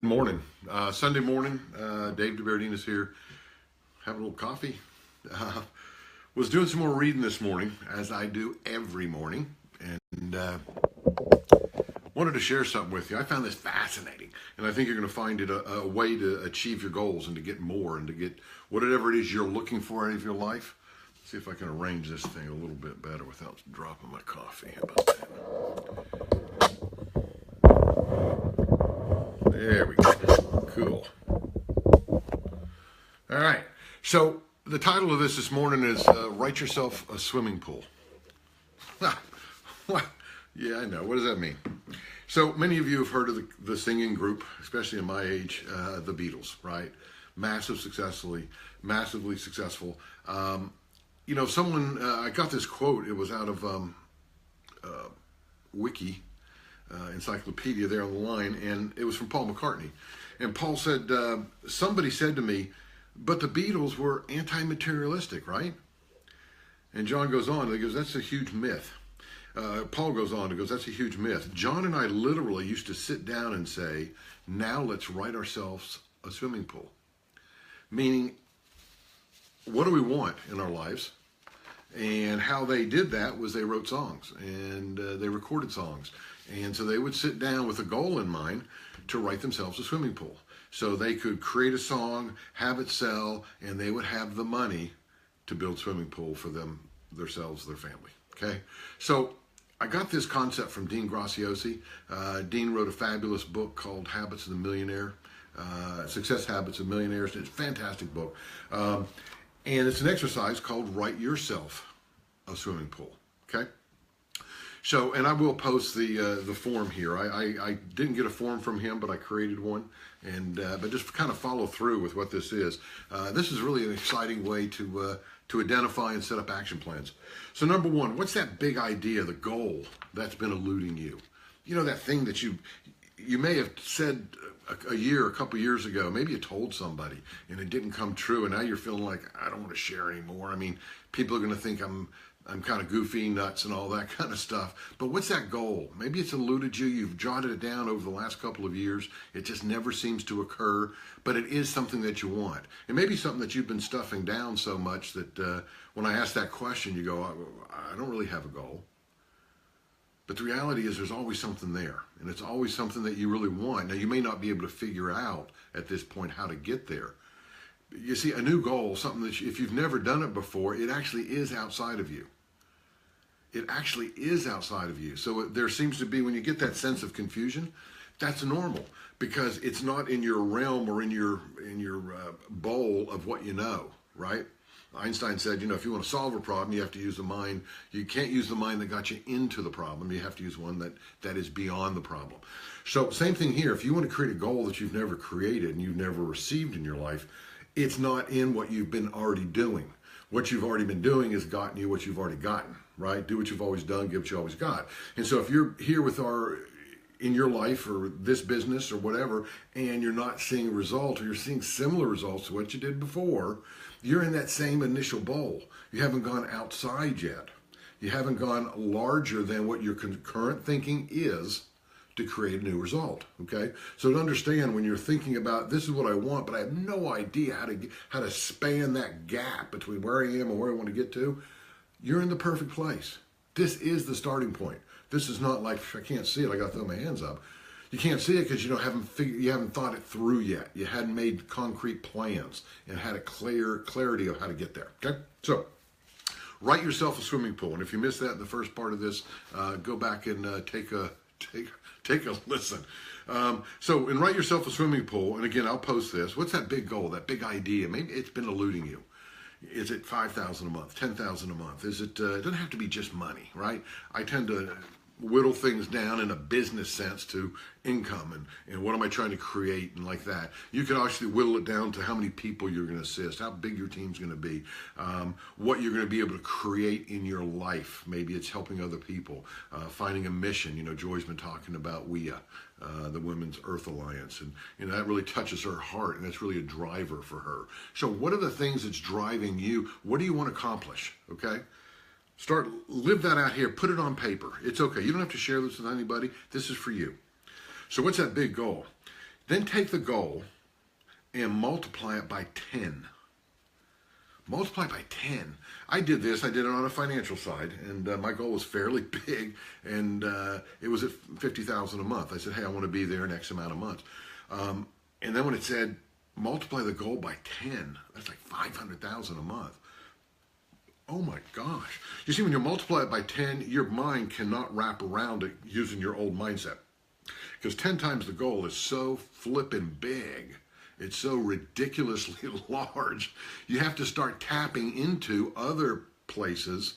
Morning, Sunday morning. Dave DeBerdine is here. Having a little coffee. Uh, was doing some more reading this morning, as I do every morning, and wanted to share something with you. I found this fascinating, and I think you're going to find it a way to achieve your goals and to get more and to get whatever it is you're looking for out of your life. See if I can arrange this thing a little bit better without dropping my coffee. How about that? There we go. Cool. All right. So the title of this morning is "Write Yourself a Swimming Pool." What? Yeah, I know. What does that mean? So many of you have heard of the singing group, especially in my age, the Beatles, right? Massively successful. Someone I got this quote. It was out of Wiki encyclopedia there on the line, and it was from Paul McCartney. And Paul said, somebody said to me, but the Beatles were anti-materialistic, right? And John goes on, he goes, that's a huge myth. Paul goes on, he goes, that's a huge myth. John and I literally used to sit down and say, now let's write ourselves a swimming pool. Meaning, what do we want in our lives? And how they did that was they wrote songs and they recorded songs. And so they would sit down with a goal in mind to write themselves a swimming pool. So they could create a song, have it sell, and they would have the money to build swimming pool for themselves, their family. Okay? So I got this concept from Dean Graziosi. Dean wrote a fabulous book called Habits of the Millionaire, Success Habits of Millionaires. It's a fantastic book. And it's an exercise called Write Yourself a Swimming Pool. Okay? So, and I will post the form here. I didn't get a form from him, but I created one, and but just kind of follow through with what this is. This is really an exciting way to identify and set up action plans. So, number one, what's that big idea, the goal that's been eluding you? You know, that thing that you may have said a couple years ago. Maybe you told somebody and it didn't come true, and now you're feeling like I don't want to share anymore. I mean, people are going to think I'm kind of goofy, nuts, and all that kind of stuff. But what's that goal? Maybe it's eluded you. You've jotted it down over the last couple of years. It just never seems to occur, but it is something that you want. It may be something that you've been stuffing down so much that when I ask that question, you go, I don't really have a goal. But the reality is there's always something there, and it's always something that you really want. Now, you may not be able to figure out at this point how to get there. You see, a new goal, something that if you've never done it before, it actually is outside of you. It actually is outside of you. So there seems to be, when you get that sense of confusion, that's normal because it's not in your realm or in your bowl of what you know, right? Einstein said, if you want to solve a problem, you have to use the mind. You can't use the mind that got you into the problem. You have to use one that is beyond the problem. So same thing here. If you want to create a goal that you've never created and you've never received in your life, it's not in what you've been already doing. What you've already been doing has gotten you what you've already gotten, right? Do what you've always done, give what you always got. And so if you're here in your life or this business or whatever, and you're not seeing a result or you're seeing similar results to what you did before, you're in that same initial bowl. You haven't gone outside yet. You haven't gone larger than what your current thinking is to create a new result, okay? So to understand when you're thinking about this is what I want, but I have no idea how to span that gap between where I am and where I want to get to, you're in the perfect place. This is the starting point. This is not like, I can't see it, I got to throw my hands up. You can't see it because you haven't thought it through yet. You hadn't made concrete plans and had a clarity of how to get there, okay? So, write yourself a swimming pool. And if you missed that in the first part of this, go back and take a listen. So, and write yourself a swimming pool. And again, I'll post this. What's that big goal, that big idea? Maybe it's been eluding you. Is it $5,000 a month, $10,000 a month? Is it? It doesn't have to be just money, right? I tend to whittle things down in a business sense to income and what am I trying to create and like that. You can actually whittle it down to how many people you're going to assist, how big your team's going to be, what you're going to be able to create in your life. Maybe it's helping other people, finding a mission. Joy's been talking about WIA, the Women's Earth Alliance, and that really touches her heart, and that's really a driver for her. So what are the things that's driving you? What do you want to accomplish? Okay? Live that out here. Put it on paper. It's okay. You don't have to share this with anybody. This is for you. So what's that big goal? Then take the goal and multiply it by 10. Multiply by 10. I did this. I did it on a financial side, and my goal was fairly big, and it was at $50,000 a month. I said, hey, I want to be there in X amount of months. And then when it said multiply the goal by 10, that's like $500,000 a month. Oh my gosh. You see, when you multiply it by 10, your mind cannot wrap around it using your old mindset. Because 10 times the goal is so flippin' big. It's so ridiculously large. You have to start tapping into other places,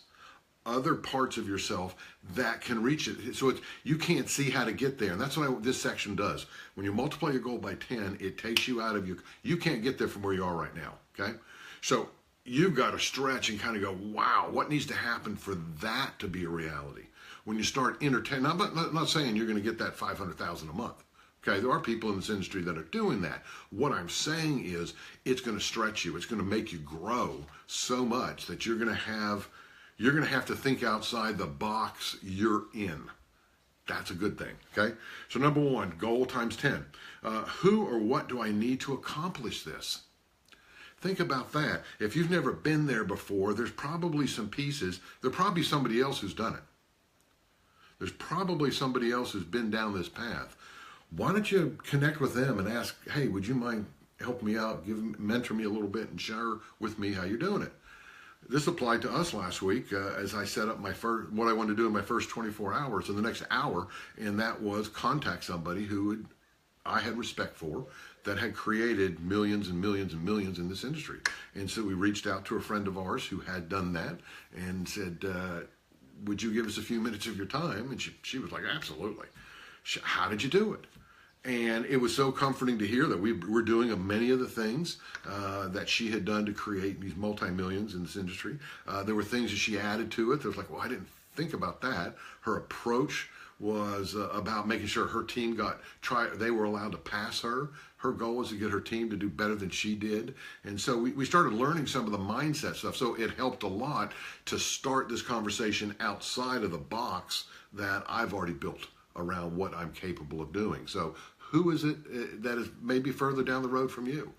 other parts of yourself that can reach it. So you can't see how to get there. And that's what this section does. When you multiply your goal by 10, it takes you out of you can't get there from where you are right now, okay? So you've got to stretch and kind of go, wow, what needs to happen for that to be a reality? When you start entertaining, I'm not saying you're going to get that $500,000 a month. Okay, there are people in this industry that are doing that. What I'm saying is it's going to stretch you. It's going to make you grow so much that you're going to have to think outside the box you're in. That's a good thing, okay? So number one, goal times 10. Who or what do I need to accomplish this? Think about that. If you've never been there before, there's probably some pieces. There's probably somebody else who's done it. There's probably somebody else who's been down this path. Why don't you connect with them and ask, hey, would you mind helping me out, mentor me a little bit and share with me how you're doing it? This applied to us last week as I set up what I wanted to do in my first 24 hours in the next hour, and that was contact somebody who I had respect for that had created millions and millions and millions in this industry. And so we reached out to a friend of ours who had done that and said, would you give us a few minutes of your time? And she was like, absolutely. How did you do it? And it was so comforting to hear that we were doing many of the things that she had done to create these multi-millions in this industry. There were things that she added to it. There was like, well, I didn't think about that. Her approach was about making sure her team they were allowed to pass her. Her goal was to get her team to do better than she did. And so we started learning some of the mindset stuff. So it helped a lot to start this conversation outside of the box that I've already built around what I'm capable of doing. So who is it that is maybe further down the road from you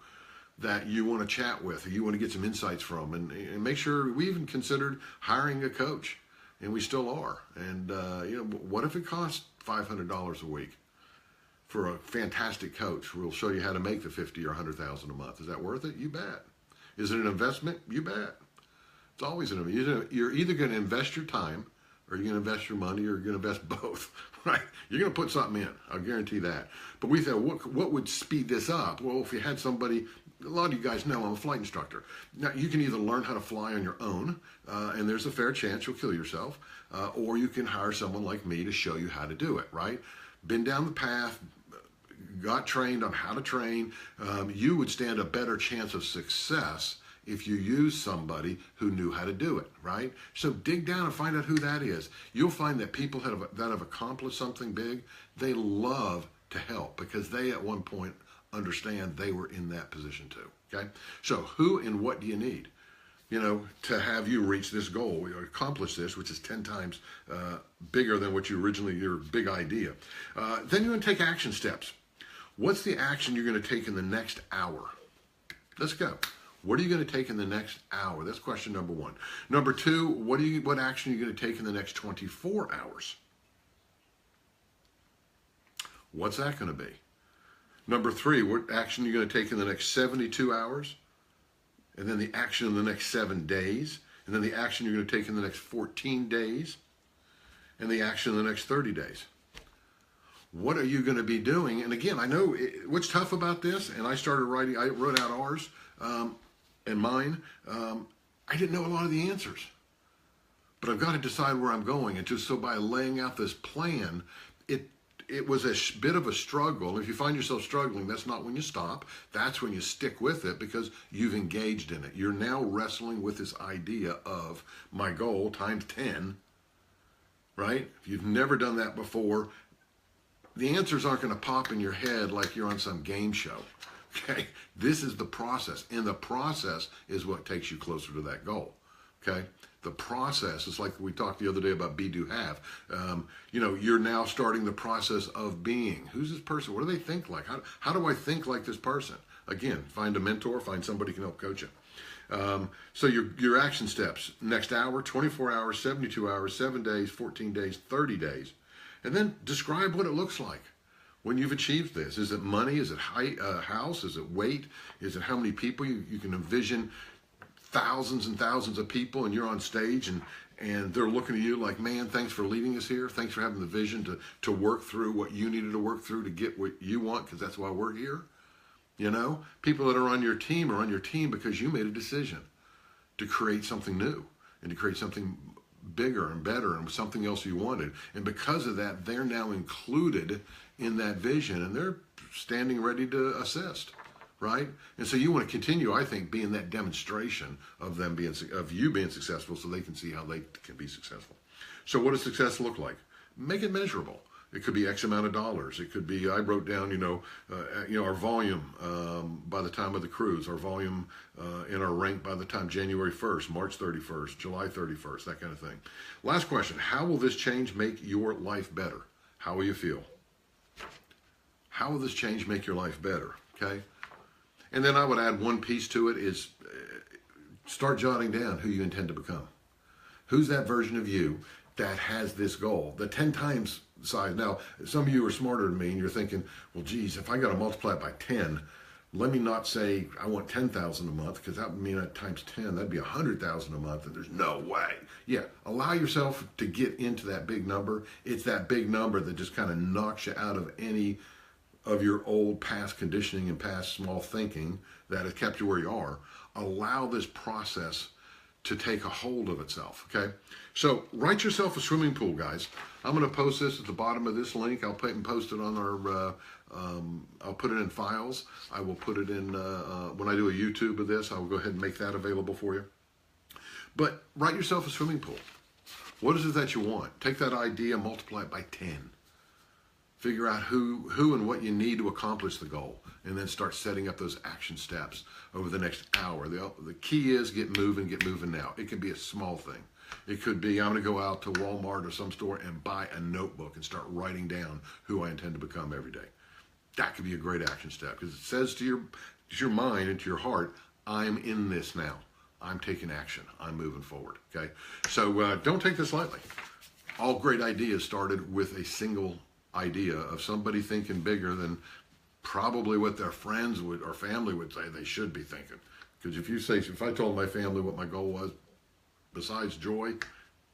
that you want to chat with, or you want to get some insights from, and make sure we even considered hiring a coach, and we still are. And what if it costs $500 a week for a fantastic coach who will show you how to make the $50,000 or $100,000 a month? Is that worth it? You bet. Is it an investment? You bet. It's always an investment. You're either going to invest your time, or you're going to invest your money, or you're going to invest both, right? You're going to put something in. I'll guarantee that. But we thought, what would speed this up? Well, if you had somebody, a lot of you guys know I'm a flight instructor. Now, you can either learn how to fly on your own, and there's a fair chance you'll kill yourself, or you can hire someone like me to show you how to do it, right? Been down the path, got trained on how to train. You would stand a better chance of success if you use somebody who knew how to do it, right? So dig down and find out who that is. You'll find that people that have accomplished something big, they love to help because they at one point understand they were in that position too, okay? So who and what do you need, to have you reach this goal, accomplish this, which is 10 times bigger than what your big idea. Then you're going to take action steps. What's the action you're going to take in the next hour? Let's go. What are you going to take in the next hour? That's question number one. Number two, what action are you going to take in the next 24 hours? What's that going to be? Number three, what action are you going to take in the next 72 hours? And then the action in the next 7 days. And then the action you're going to take in the next 14 days. And the action in the next 30 days. What are you going to be doing? And again, I know what's tough about this, and I wrote out ours and mine. I didn't know a lot of the answers. But I've got to decide where I'm going. And so by laying out this plan, it was a bit of a struggle. If you find yourself struggling, that's not when you stop. That's when you stick with it because you've engaged in it. You're now wrestling with this idea of my goal times 10, right? If you've never done that before, the answers aren't going to pop in your head like you're on some game show, okay? This is the process, and the process is what takes you closer to that goal, okay? The process is like we talked the other day about be, do, have. You're now starting the process of being. Who's this person? What do they think like? How do I think like this person? Again, find a mentor, find somebody who can help coach you. So your action steps, next hour, 24 hours, 72 hours, 7 days, 14 days, 30 days. And then describe what it looks like when you've achieved this. Is it money? Is it height, house? Is it weight? Is it how many people? You can envision thousands and thousands of people, and you're on stage, and they're looking at you like, man, thanks for leading us here. Thanks for having the vision to work through what you needed to work through to get what you want, because that's why we're here. People that are on your team are on your team because you made a decision to create something new and to create something bigger and better and something else you wanted. And because of that, they're now included in that vision, and they're standing ready to assist. Right? And so you want to continue, I think, being that demonstration of you being successful, so they can see how they can be successful. So what does success look like? Make it measurable. It could be X amount of dollars. It could be, I wrote down, our volume by the time of the cruise, our volume in our rank by the time January 1st, March 31st, July 31st, that kind of thing. Last question, how will this change make your life better? How will you feel? How will this change make your life better? Okay? And then I would add one piece to it is start jotting down who you intend to become. Who's that version of you that has this goal, the 10 times size? Now, some of you are smarter than me, and you're thinking, well, geez, if I got to multiply it by 10, let me not say I want 10,000 a month, because that would mean at times 10, that'd be 100,000 a month, and there's no way. Yeah, allow yourself to get into that big number. It's that big number that just kind of knocks you out of any of your old past conditioning and past small thinking that has kept you where you are. Allow this process to take a hold of itself, okay? So write yourself a swimming pool, guys. I'm going to post this at the bottom of this link. I'll post it on our, I'll put it in files. I will put it in, when I do a YouTube of this, I will go ahead and make that available for you. But write yourself a swimming pool. What is it that you want? Take that idea, multiply it by 10. Figure out who and what you need to accomplish the goal, and then start setting up those action steps over the next hour. The key is get moving now. It can be a small thing. It could be, I'm going to go out to Walmart or some store and buy a notebook and start writing down who I intend to become every day. That could be a great action step, because it says to your mind and to your heart, I'm in this now. I'm taking action. I'm moving forward, okay? So don't take this lightly. All great ideas started with a single idea of somebody thinking bigger than probably what their friends would or family would say they should be thinking. Because if I told my family what my goal was besides joy,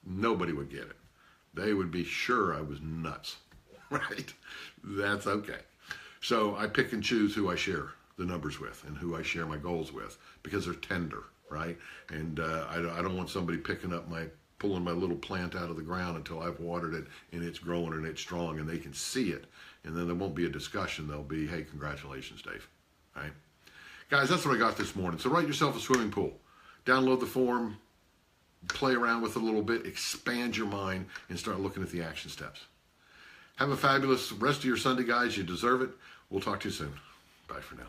nobody would get it. They would be sure I was nuts, right? That's okay. So I pick and choose who I share the numbers with and who I share my goals with, because they're tender, right? And I don't want somebody pulling my little plant out of the ground until I've watered it and it's growing and it's strong and they can see it. And then there won't be a discussion. There'll be, hey, congratulations, Dave. All right? Guys, that's what I got this morning. So write yourself a swimming pool. Download the form, play around with it a little bit, expand your mind, and start looking at the action steps. Have a fabulous rest of your Sunday, guys. You deserve it. We'll talk to you soon. Bye for now.